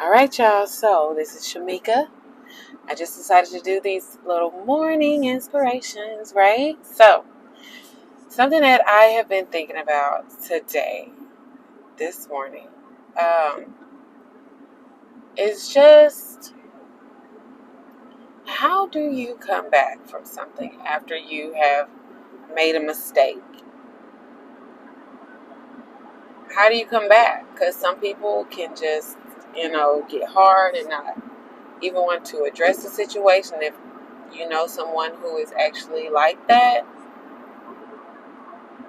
All right, y'all. So this is Shamika. I just decided to do these little morning inspirations, right? So something that I have been thinking about today, this morning, um, is just how do you come back from something after you have made a mistake? How do you come back? Because some people can just, get hard and not even want to address the situation. If you know someone who is actually like that,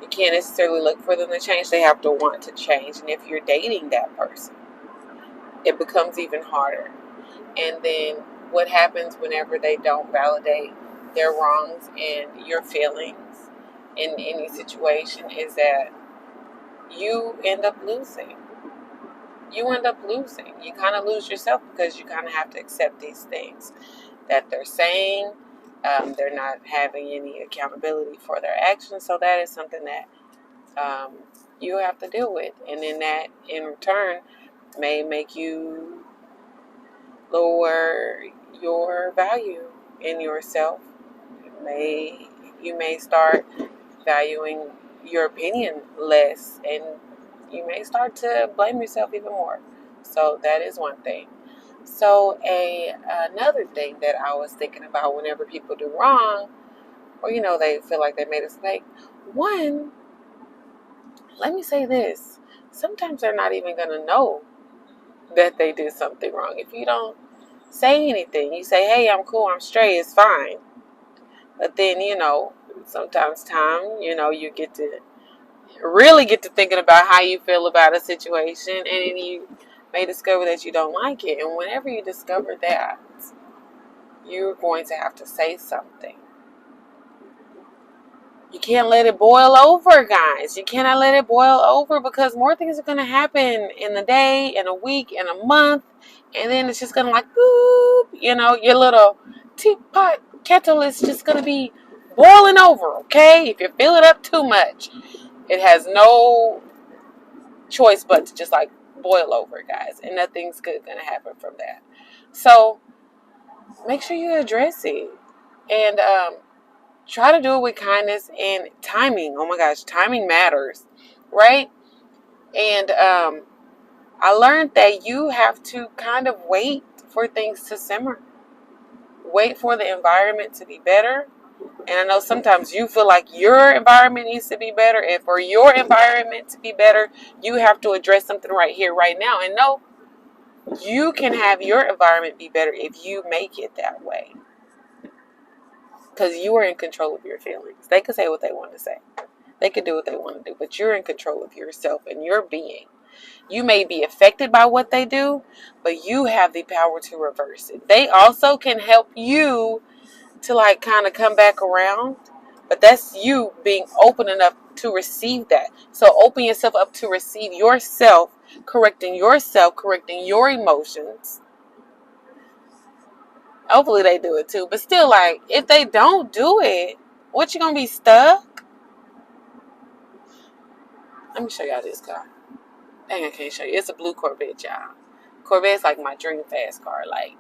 you can't necessarily look for them to change. They have to want to change. And if you're dating that person, it becomes even harder. And then what happens whenever they don't validate their wrongs and your feelings in any situation is that you end up losing. You end up losing. You kind of lose yourself because you kind of have to accept these things that they're saying. They're not having any accountability for their actions. So that is something that you have to deal with. And then that, in return, may make you lower your value in yourself. You may start valuing your opinion less, and you may start to blame yourself even more. So that is one thing. So another thing that I was thinking about whenever people do wrong, or they feel like they made a mistake. One, let me say this: sometimes they're not even gonna know that they did something wrong. If you don't say anything, you say, "Hey, I'm cool, I'm straight, it's fine." But then sometimes you get to really get to thinking about how you feel about a situation, and then you may discover that you don't like it. And whenever you discover that, you're going to have to say something. You can't let it boil over, guys. You cannot let it boil over, because more things are going to happen in the day, in a week, in a month, and then it's just going to like, boop, your little teapot kettle is just going to be boiling over, okay? If you fill it up too much, it has no choice but to just like boil over, guys, and nothing's good going to happen from that. So make sure you address it, and try to do it with kindness and timing. Oh my gosh, timing matters, right? And I learned that you have to kind of wait for things to simmer, wait for the environment to be better. And I know sometimes you feel like your environment needs to be better, and for your environment to be better, you have to address something right here, right now. And no, you can have your environment be better if you make it that way, because you are in control of your feelings. They could say what they want to say. They can do what they want to do, but you're in control of yourself and your being. You may be affected by what they do, but you have the power to reverse it. They also can help you to like kind of come back around, but that's you being open enough to receive that. So open yourself up to receive yourself, correcting your emotions. Hopefully they do it too, but still, like, if they don't do it, what, you gonna be stuck? Let me show y'all this car. Dang, I can't show you. It's a blue Corvette, y'all. Corvette's like my dream fast car. Like,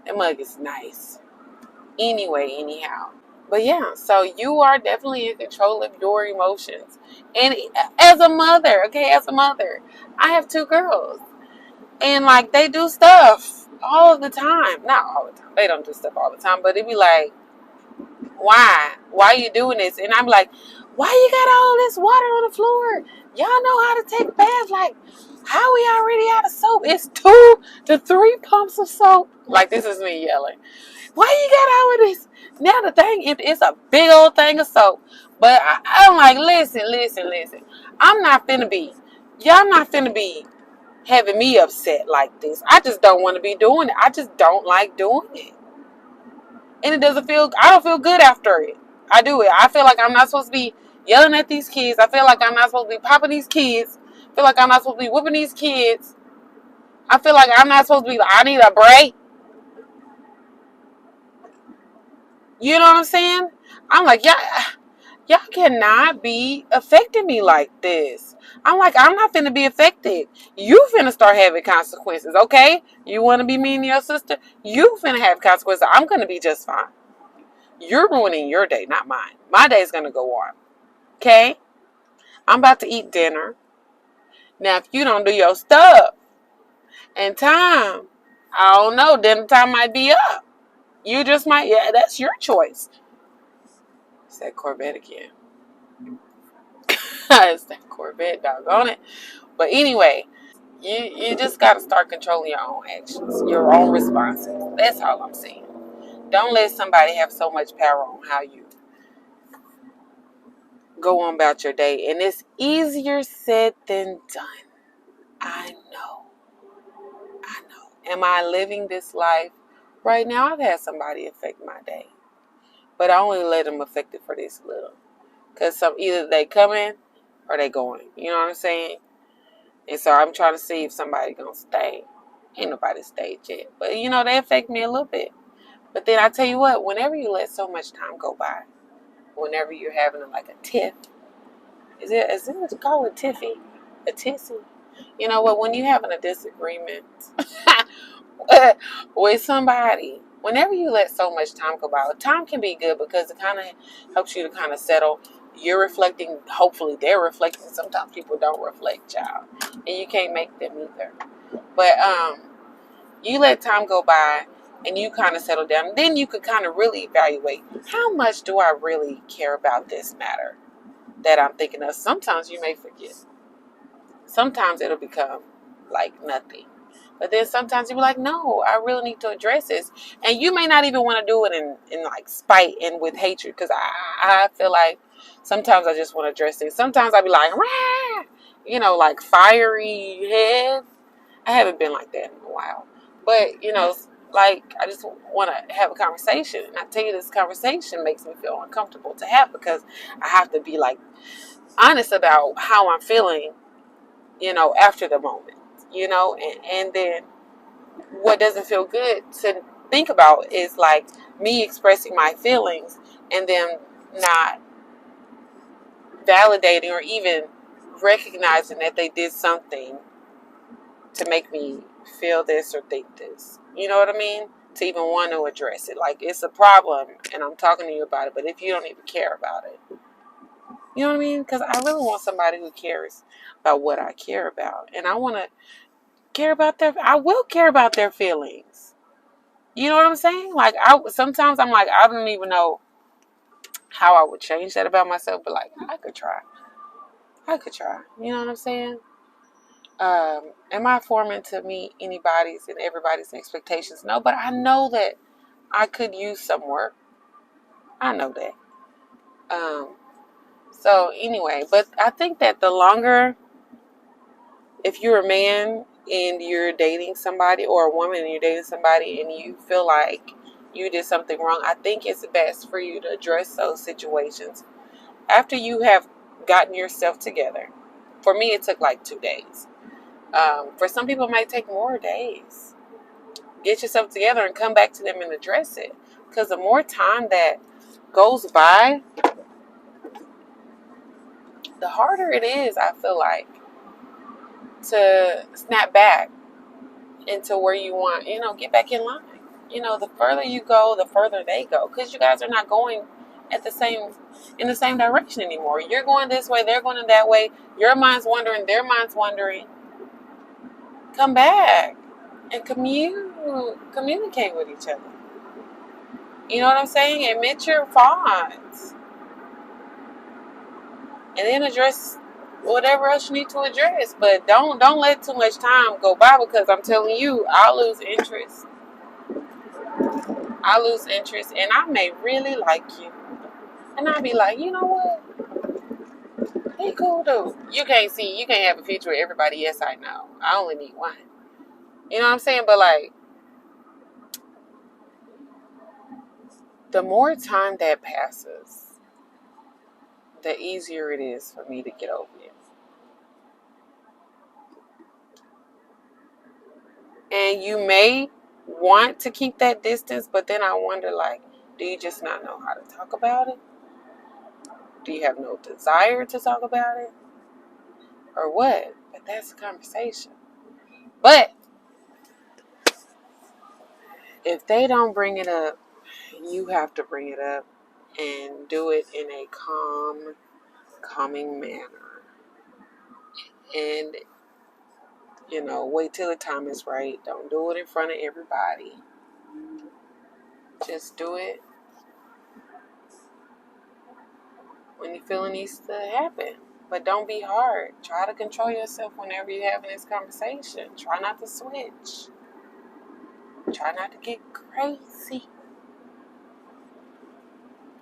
that mug is nice. Anyway, anyhow. But yeah, so you are definitely in control of your emotions. And as a mother, I have two girls. And like, they do stuff all of the time. Not all the time. They don't do stuff all the time. But it be like, why? Why are you doing this? And I'm like, why you got all this water on the floor? Y'all know how to take baths. Like, how we already out of soap? It's 2 to 3 pumps of soap. Like, this is me yelling. Why you got all of this? Now the thing, it's a big old thing of soap. But I'm like, listen. Y'all not finna be having me upset like this. I just don't want to be doing it. I just don't like doing it. And I don't feel good after it. I do it. I feel like I'm not supposed to be yelling at these kids. I feel like I'm not supposed to be popping these kids. I feel like I'm not supposed to be whooping these kids. I feel like I'm not supposed to be like, I need a break. You know what I'm saying? I'm like, yeah, Y'all cannot be affecting me like this. I'm like, I'm not finna be affected. You finna start having consequences, okay? You wanna be mean to your sister? You finna have consequences. I'm gonna be just fine. You're ruining your day, not mine. My day's gonna go on. Okay? I'm about to eat dinner. Now, if you don't do your stuff in time, I don't know, dinner time might be up. You just might, yeah, that's your choice. It's that Corvette again. It's that Corvette, doggone it. But anyway, you just got to start controlling your own actions, your own responses. That's all I'm saying. Don't let somebody have so much power on how you go on about your day. And it's easier said than done. I know. I know. Am I living this life? Right now, I've had somebody affect my day. But I only let them affect it for this little. Because either they coming or they going. You know what I'm saying? And so I'm trying to see if somebody going to stay. Ain't nobody stayed yet. But, they affect me a little bit. But then I tell you what, whenever you let so much time go by, whenever you're having like a tiff, is it what you call it, tiffy? A tissy? You know what, when you're having a disagreement with somebody, whenever you let so much time go by, time can be good because it kind of helps you to kind of settle. You're reflecting, hopefully they're reflecting. Sometimes people don't reflect, child, and you can't make them either. But you let time go by and you kind of settle down. Then you could kind of really evaluate, how much do I really care about this matter that I'm thinking of? Sometimes you may forget. Sometimes it'll become like nothing. But then sometimes you'll be like, no, I really need to address this. And you may not even want to do it in like spite and with hatred. Because I feel like sometimes I just want to address it. Sometimes I'll be like, rah! Like fiery head. I haven't been like that in a while. But, like I just want to have a conversation. And I tell you, this conversation makes me feel uncomfortable to have because I have to be like honest about how I'm feeling, after the moment, and then what doesn't feel good to think about is like me expressing my feelings and then not validating or even recognizing that they did something to make me feel this or think this. You know what I mean? To even want to address it. Like, it's a problem and I'm talking to you about it, but if you don't even care about it, you know what I mean? Because I really want somebody who cares about what I care about. And I want to I will care about their feelings. You know what I'm saying? Like, sometimes I'm like, I don't even know how I would change that about myself, but like, I could try. You know what I'm saying? Am I forming to meet anybody's and everybody's expectations? No, but I know that I could use some work. I know that. So anyway, but I think that the longer, if you're a man and you're dating somebody, or a woman and you're dating somebody and you feel like you did something wrong, I think it's best for you to address those situations after you have gotten yourself together. For me, it took like 2 days. For some people, it might take more days. Get yourself together and come back to them and address it. Because the more time that goes by, the harder it is, I feel like, to snap back into where you want, get back in line. The further you go, the further they go. Because you guys are not going in the same direction anymore. You're going this way, they're going that way. Your mind's wandering, their mind's wandering. Come back and communicate with each other. You know what I'm saying? Admit your faults. And then address whatever else you need to address. But don't let too much time go by, because I'm telling you, I'll lose interest. And I may really like you. And I'll be like, you know what? He cool dude. You can't have a future with everybody. Yes, I know. I only need one. You know what I'm saying? But like, the more time that passes, the easier it is for me to get over it. And you may want to keep that distance, but then I wonder, like, do you just not know how to talk about it? Do you have no desire to talk about it? Or what? But that's a conversation. But if they don't bring it up, you have to bring it up and do it in a calming manner. And, wait till the time is right. Don't do it in front of everybody. Just do it when you feel it needs to happen. But don't be hard. Try to control yourself whenever you're having this conversation. Try not to switch. Try not to get crazy.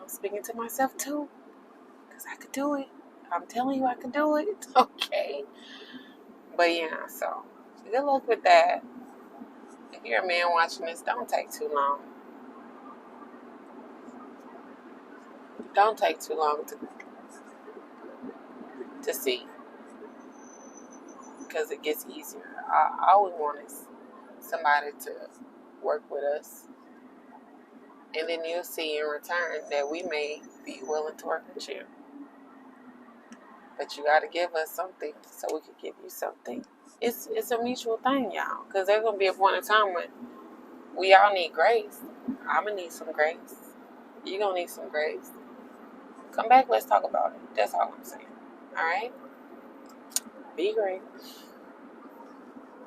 I'm speaking to myself too, because I could do it. I'm telling you I could do it. Okay. But yeah, so good luck with that. If you're a man watching this, don't take too long. Don't take too long to see, because it gets easier. All we want is somebody to work with us, and then you'll see in return that we may be willing to work with you. But you got to give us something so we can give you something. It's a mutual thing, y'all, because there's going to be a point in time when we all need grace. I'm going to need some grace. You're going to need some grace. Come back, let's talk about it. That's all I'm saying. All right? Be great.